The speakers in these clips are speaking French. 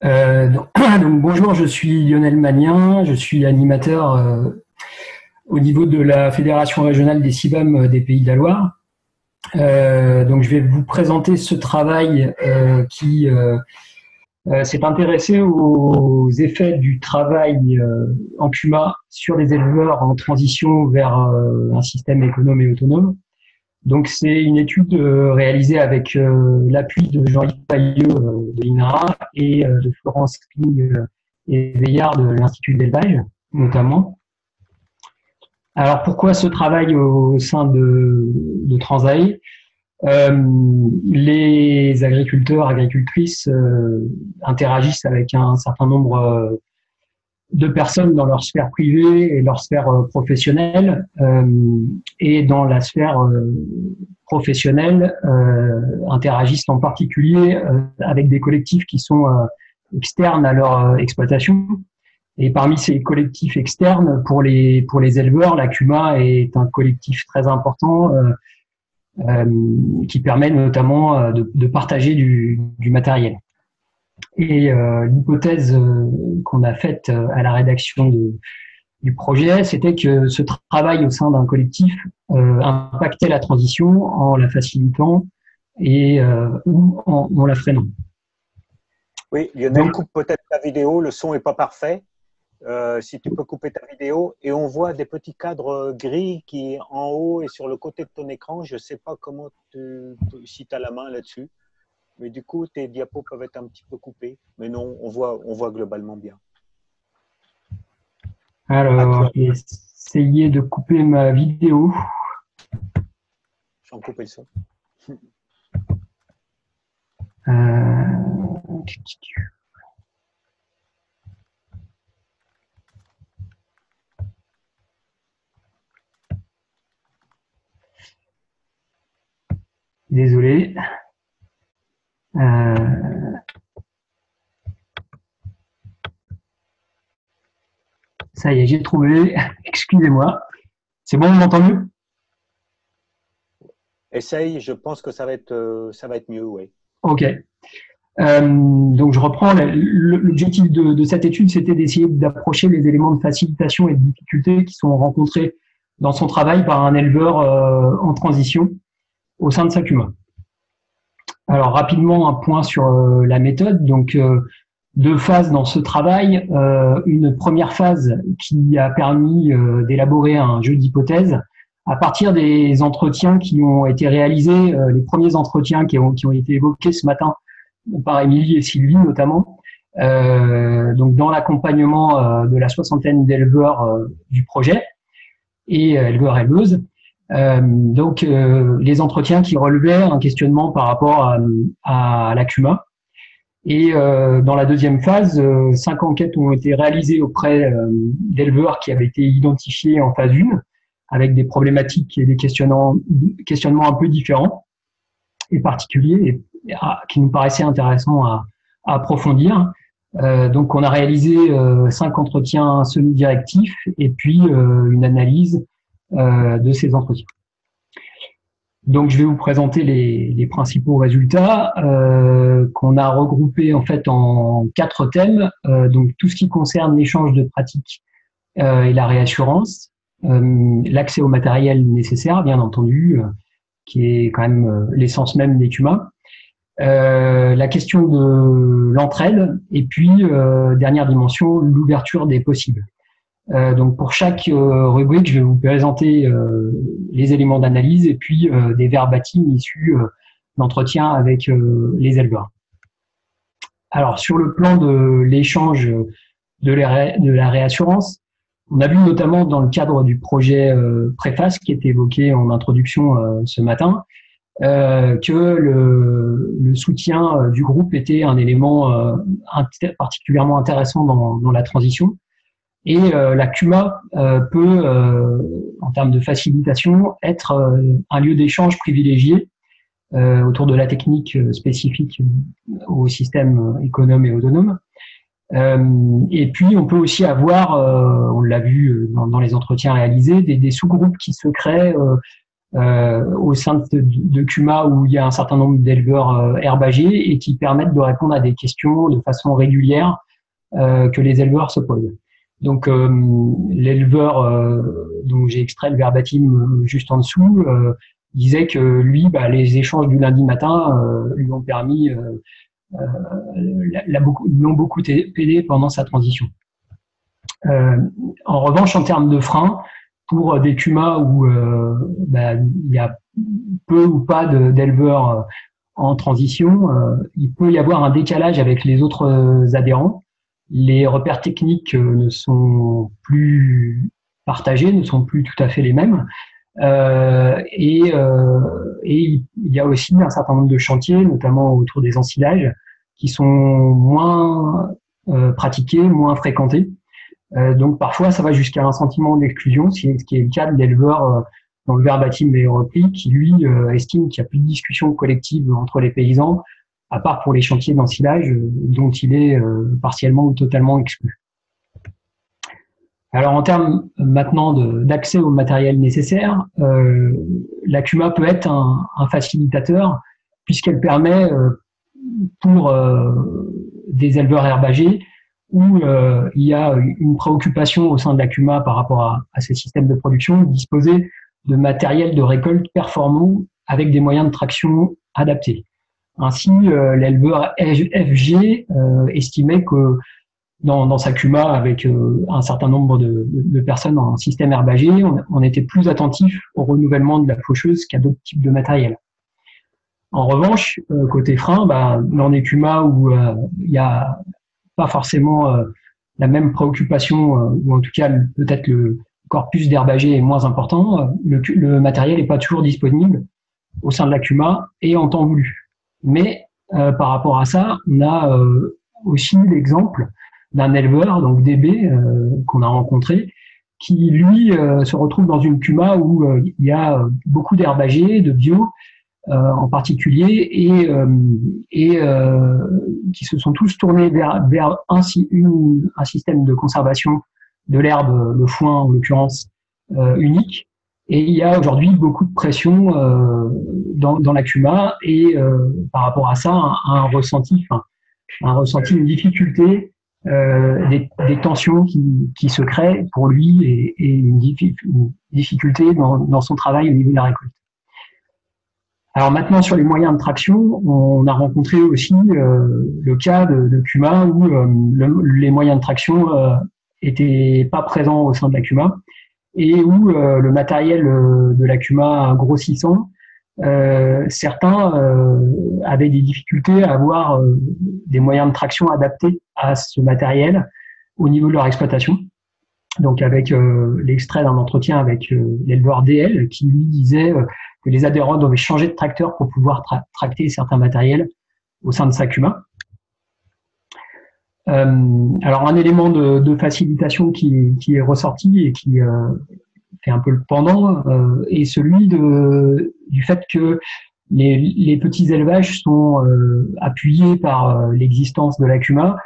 Donc, bonjour, je suis Lionel Magnien, je suis animateur au niveau de la Fédération régionale des CIBAM des Pays de la Loire. Donc je vais vous présenter ce travail qui s'est intéressé aux effets du travail en CUMA sur les éleveurs en transition vers un système économe et autonome. Donc c'est une étude réalisée avec l'appui de Jean-Yves Pailleux de l'INRA et de Florence Kling et Veillard de l'Institut d'élevage notamment. Alors pourquoi ce travail au sein de Transae? Les agriculteurs, agricultrices interagissent avec un certain nombre de personnes dans leur sphère privée et leur sphère professionnelle. Et dans la sphère professionnelle, interagissent en particulier avec des collectifs qui sont externes à leur exploitation. Et parmi ces collectifs externes, pour les éleveurs, la CUMA est un collectif très important qui permet notamment de partager du matériel. Et l'hypothèse qu'on a faite à la rédaction du projet, c'était que ce travail au sein d'un collectif impactait la transition en la facilitant et ou en la freinant. Oui, Lionel, coupe peut-être ta vidéo, le son n'est pas parfait. Si tu peux couper ta vidéo, et on voit des petits cadres gris qui en haut et sur le côté de ton écran. Je ne sais pas comment si tu as la main là-dessus, mais du coup tes diapos peuvent être un petit peu coupés, mais non, on voit globalement bien. Alors, j'ai essayé de couper ma vidéo. J'en coupe le son. Désolé. Ça y est, j'ai trouvé. Excusez-moi. C'est bon, on m'entend mieux? Essaye, je pense que ça va être mieux, oui. Ok. Donc, je reprends. L'objectif de cette étude, c'était d'essayer d'approcher les éléments de facilitation et de difficulté qui sont rencontrés dans son travail par un éleveur en transition au sein de sa CUMA. Alors, rapidement, un point sur la méthode. Donc, deux phases dans ce travail. Une première phase qui a permis d'élaborer un jeu d'hypothèses à partir des entretiens qui ont été réalisés, les premiers entretiens qui ont été évoqués ce matin par Émilie et Sylvie notamment, donc dans l'accompagnement de la soixantaine d'éleveurs du projet et éleveurs-éleveuses. Donc les entretiens qui relevaient un questionnement par rapport à la CUMA. Et dans la deuxième phase, 5 enquêtes ont été réalisées auprès d'éleveurs qui avaient été identifiés en phase 1, avec des problématiques et des questionnements un peu différents et particuliers, et qui nous paraissaient intéressants à approfondir. Donc on a réalisé 5 entretiens semi-directifs et puis une analyse de ces entretiens. Donc, je vais vous présenter les principaux résultats qu'on a regroupés en fait en 4 thèmes. Donc, tout ce qui concerne l'échange de pratiques et la réassurance, l'accès au matériel nécessaire, bien entendu, qui est quand même l'essence même des CUMA, la question de l'entraide et puis, dernière dimension, l'ouverture des possibles. Donc pour chaque rubrique, je vais vous présenter les éléments d'analyse et puis des verbatims issus d'entretiens avec les éleveurs. Alors sur le plan de l'échange de la réassurance, on a vu notamment dans le cadre du projet Préface qui était évoqué en introduction ce matin, que le soutien du groupe était un élément particulièrement intéressant dans la transition. Et la CUMA peut, en termes de facilitation, être un lieu d'échange privilégié autour de la technique spécifique au système économe et autonome. Et puis, on peut aussi avoir, on l'a vu dans les entretiens réalisés, des sous-groupes qui se créent au sein de CUMA où il y a un certain nombre d'éleveurs herbagers et qui permettent de répondre à des questions de façon régulière que les éleveurs se posent. Donc l'éleveur dont j'ai extrait le verbatim juste en dessous disait que lui, les échanges du lundi matin lui ont permis, lui ont beaucoup aidé pendant sa transition. En revanche, en termes de freins, pour des CUMA où il y a peu ou pas d'éleveurs en transition, il peut y avoir un décalage avec les autres adhérents. Les repères techniques ne sont plus partagés, ne sont plus tout à fait les mêmes. Et il y a aussi un certain nombre de chantiers, notamment autour des ensilages, qui sont moins pratiqués, moins fréquentés. Donc parfois, ça va jusqu'à un sentiment d'exclusion, ce qui est le cas de l'éleveur dans le verbatim est repris, qui lui estime qu'il n'y a plus de discussion collective entre les paysans, à part pour les chantiers d'ensilage dont il est partiellement ou totalement exclu. Alors en termes maintenant d'accès au matériel nécessaire, la CUMA peut être un facilitateur puisqu'elle permet pour des éleveurs herbagers où il y a une préoccupation au sein de la CUMA par rapport à ces systèmes de production, disposer de matériel de récolte performant avec des moyens de traction adaptés. Ainsi, l'éleveur FG estimait que dans sa CUMA, avec un certain nombre de personnes en système herbager, on était plus attentif au renouvellement de la faucheuse qu'à d'autres types de matériel. En revanche, côté frein, dans des CUMA où il n'y a pas forcément la même préoccupation, ou en tout cas peut-être le corpus d'herbager est moins important, le matériel n'est pas toujours disponible au sein de la CUMA et en temps voulu. Mais par rapport à ça, on a aussi l'exemple d'un éleveur, donc DB, qu'on a rencontré, qui lui se retrouve dans une CUMA où il y a beaucoup d'herbagers, de bio en particulier, et qui se sont tous tournés vers un système de conservation de l'herbe, le foin en l'occurrence, unique. Et il y a aujourd'hui beaucoup de pression dans la CUMA et par rapport à ça, un ressenti, une difficulté, des tensions qui se créent pour lui et une difficulté dans son travail au niveau de la récolte. Alors maintenant, sur les moyens de traction, on a rencontré aussi le cas de CUMA où les moyens de traction étaient pas présents au sein de la CUMA et où le matériel de la CUMA grossissant, certains avaient des difficultés à avoir des moyens de traction adaptés à ce matériel au niveau de leur exploitation. Donc avec l'extrait d'un entretien avec l'éleveur DL qui lui disait que les adhérents devaient changer de tracteur pour pouvoir tracter certains matériels au sein de sa CUMA. Alors un élément de facilitation qui est ressorti et qui fait un peu le pendant est celui du fait que les petits élevages sont appuyés par l'existence de la CUMA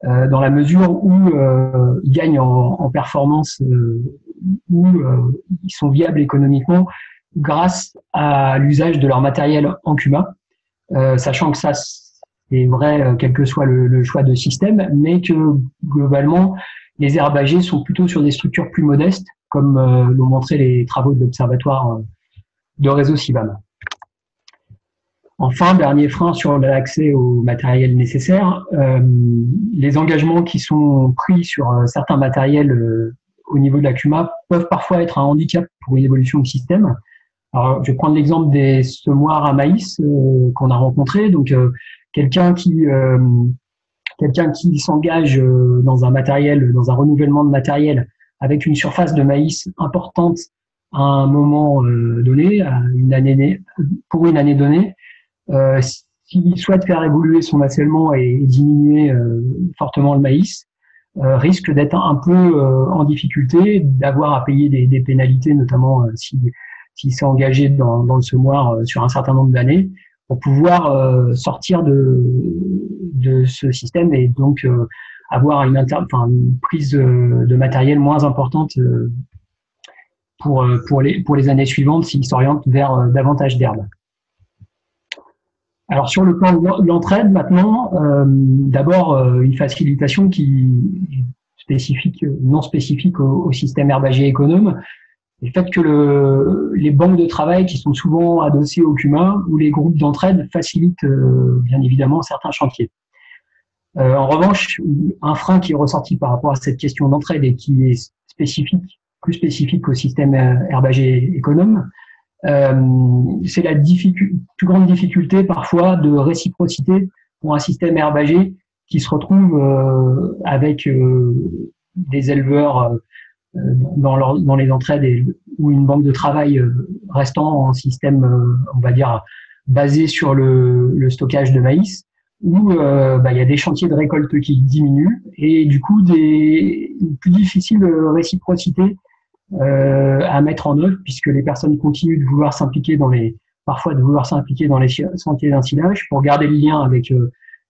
dans la mesure où ils gagnent en performance, où ils sont viables économiquement grâce à l'usage de leur matériel en CUMA, sachant que ça c'est vrai quel que soit le choix de système, mais que globalement les herbagers sont plutôt sur des structures plus modestes, comme l'ont montré les travaux de l'Observatoire de réseau CIVAM. Enfin, dernier frein sur l'accès au matériel nécessaire, les engagements qui sont pris sur certains matériels au niveau de la CUMA peuvent parfois être un handicap pour une évolution du système. Alors, je vais prendre l'exemple des semoirs à maïs qu'on a rencontrés. Donc, quelqu'un qui s'engage dans un matériel, dans un renouvellement de matériel avec une surface de maïs importante à un moment donné, pour une année donnée, s'il souhaite faire évoluer son acellement et diminuer fortement le maïs, risque d'être un peu en difficulté, d'avoir à payer des pénalités, notamment s'il s'est engagé dans le semoir sur un certain nombre d'années, pour pouvoir sortir de ce système et donc avoir une prise de matériel moins importante pour les années suivantes s'ils s'orientent vers davantage d'herbes. Alors sur le plan de l'entraide maintenant, d'abord une facilitation qui est spécifique, non spécifique au système herbager économe, le fait que les banques de travail qui sont souvent adossées au CUMA ou les groupes d'entraide facilitent bien évidemment certains chantiers. En revanche, un frein qui est ressorti par rapport à cette question d'entraide et qui est plus spécifique au système herbager économe, c'est la plus grande difficulté parfois de réciprocité pour un système herbager qui se retrouve avec des éleveurs dans les entraides ou une banque de travail restant en système, on va dire, basé sur le stockage de maïs, où il y a des chantiers de récolte qui diminuent et du coup une plus difficile réciprocité à mettre en œuvre puisque les personnes continuent de vouloir s'impliquer dans les chantiers d'ensilage pour garder le lien avec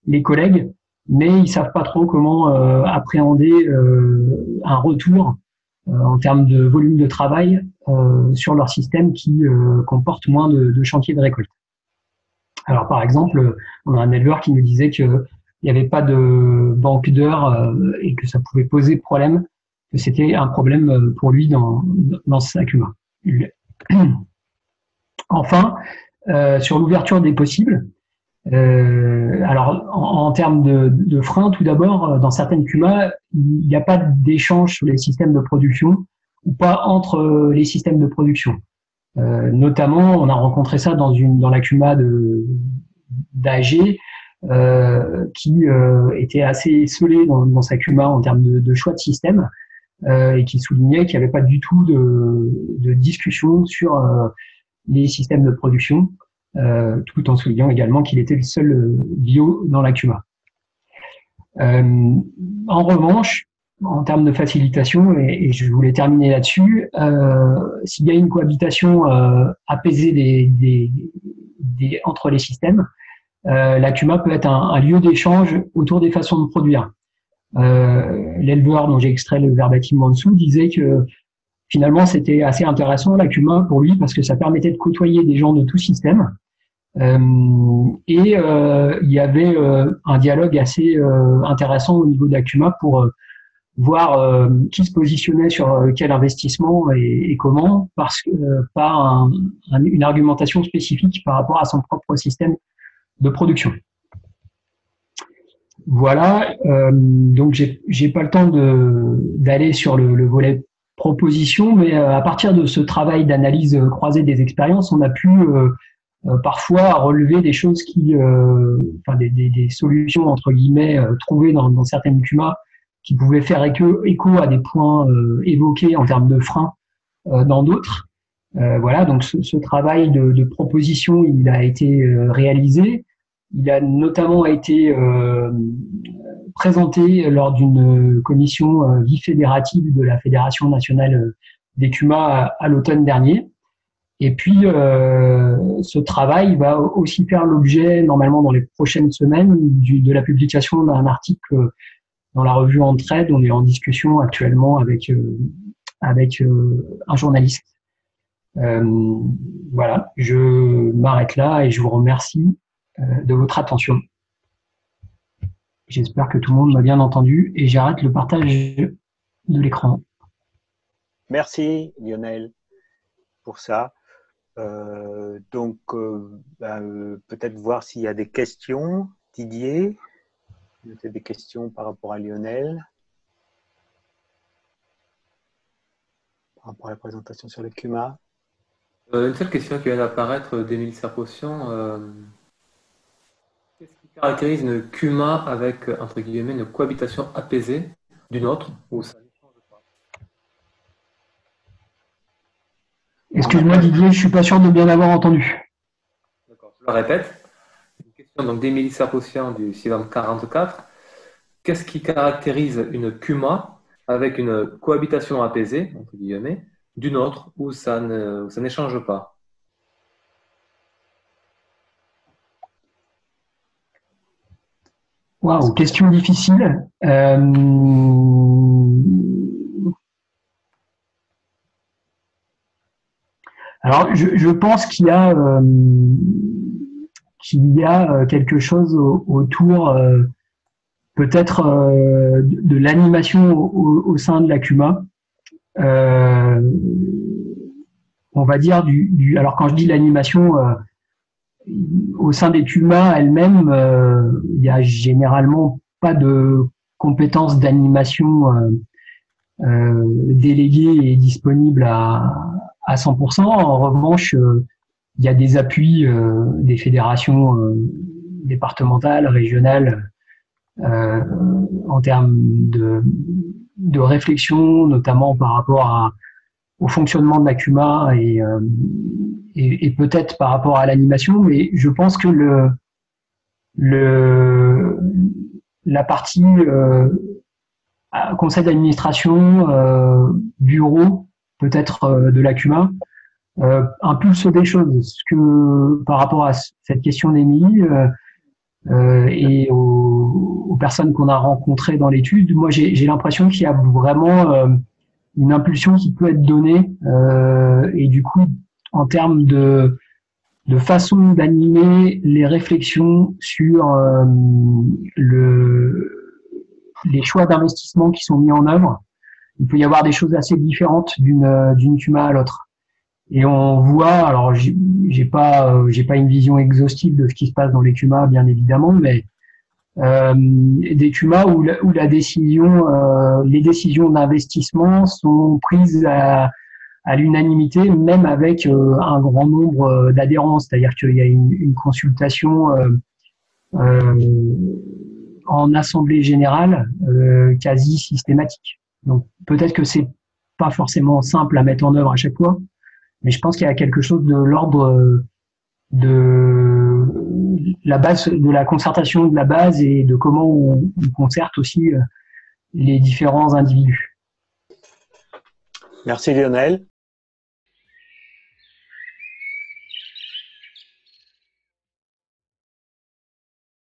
les collègues, mais ils savent pas trop comment appréhender un retour en termes de volume de travail sur leur système qui comporte moins de chantiers de récolte. Alors par exemple, on a un éleveur qui nous disait qu'il n'y avait pas de banque d'heures et que ça pouvait poser problème, que c'était un problème pour lui dans sa CUMA. Enfin, sur l'ouverture des possibles, alors en termes de freins, tout d'abord, dans certaines CUMA, il n'y a pas d'échange sur les systèmes de production ou pas entre les systèmes de production. Notamment, on a rencontré ça dans la CUMA d'AG, qui était assez esselée dans sa CUMA en termes de choix de système, et qui soulignait qu'il n'y avait pas du tout de discussion sur les systèmes de production, tout en soulignant également qu'il était le seul bio dans la CUMA. En revanche, en termes de facilitation, et je voulais terminer là-dessus, s'il y a une cohabitation apaisée entre les systèmes, la CUMA peut être un lieu d'échange autour des façons de produire. L'éleveur dont j'ai extrait le verbatim en dessous disait que finalement c'était assez intéressant la CUMA pour lui parce que ça permettait de côtoyer des gens de tout système. Il y avait un dialogue assez intéressant au niveau de la CUMA pour voir qui se positionnait sur quel investissement et comment, parce que par une argumentation spécifique par rapport à son propre système de production. Voilà, donc j'ai pas le temps d'aller sur le volet proposition, mais à partir de ce travail d'analyse croisée des expériences, on a pu parfois relever des choses des solutions entre guillemets trouvées dans certaines CUMA qui pouvaient faire écho à des points évoqués en termes de freins dans d'autres. Voilà, donc ce travail de proposition, il a été réalisé. Il a notamment été présenté lors d'une commission bifédérative de la Fédération nationale des CUMA à l'automne dernier. Et puis, ce travail va aussi faire l'objet, normalement dans les prochaines semaines, de la publication d'un article dans la revue Entraide. On est en discussion actuellement avec un journaliste. Voilà, je m'arrête là et je vous remercie de votre attention. J'espère que tout le monde m'a bien entendu et j'arrête le partage de l'écran. Merci Lionel pour ça. Peut-être voir s'il y a des questions. Didier, peut-être des questions par rapport à Lionel, par rapport à la présentation sur le CUMA. Une seule question qui vient d'apparaître d'Émile Serpotian. Qu'est-ce qui caractérise une CUMA avec, entre guillemets, une cohabitation apaisée d'une autre ou ça ne change pas? Excuse-moi Didier, je suis pas sûr de bien avoir entendu. D'accord, je le répète. Une question donc d'Émilie Serpotian du Sivam 44. Qu'est-ce qui caractérise une CUMA avec une cohabitation apaisée, entre guillemets, d'une autre où ça n'échange pas? Waouh, question difficile. Alors, je pense qu'il y a quelque chose autour peut-être de l'animation au sein de la CUMA. On va dire alors quand je dis l'animation, au sein des CUMA elles-mêmes, il y a généralement pas de compétences d'animation déléguées et disponibles à 100%. En revanche, il y a des appuis des fédérations départementales, régionales, en termes de réflexion, notamment par rapport au fonctionnement de la CUMA et peut-être par rapport à l'animation, mais je pense que la partie conseil d'administration, bureau peut-être de la CUMA, impulse des choses. Par rapport à cette question d'Émilie et aux personnes qu'on a rencontrées dans l'étude, moi j'ai l'impression qu'il y a vraiment une impulsion qui peut être donnée et du coup en termes de façon d'animer les réflexions sur les choix d'investissement qui sont mis en œuvre, il peut y avoir des choses assez différentes d'une CUMA à l'autre. Et on voit, alors j'ai pas une vision exhaustive de ce qui se passe dans les CUMA, bien évidemment, mais des CUMA où la décision, les décisions d'investissement sont prises à l'unanimité, même avec un grand nombre d'adhérents, c'est-à-dire qu'il y a une consultation en assemblée générale quasi systématique. Donc peut-être que c'est pas forcément simple à mettre en œuvre à chaque fois, mais je pense qu'il y a quelque chose de l'ordre de la base, de la concertation de la base et de comment on concerte aussi les différents individus. Merci Lionel.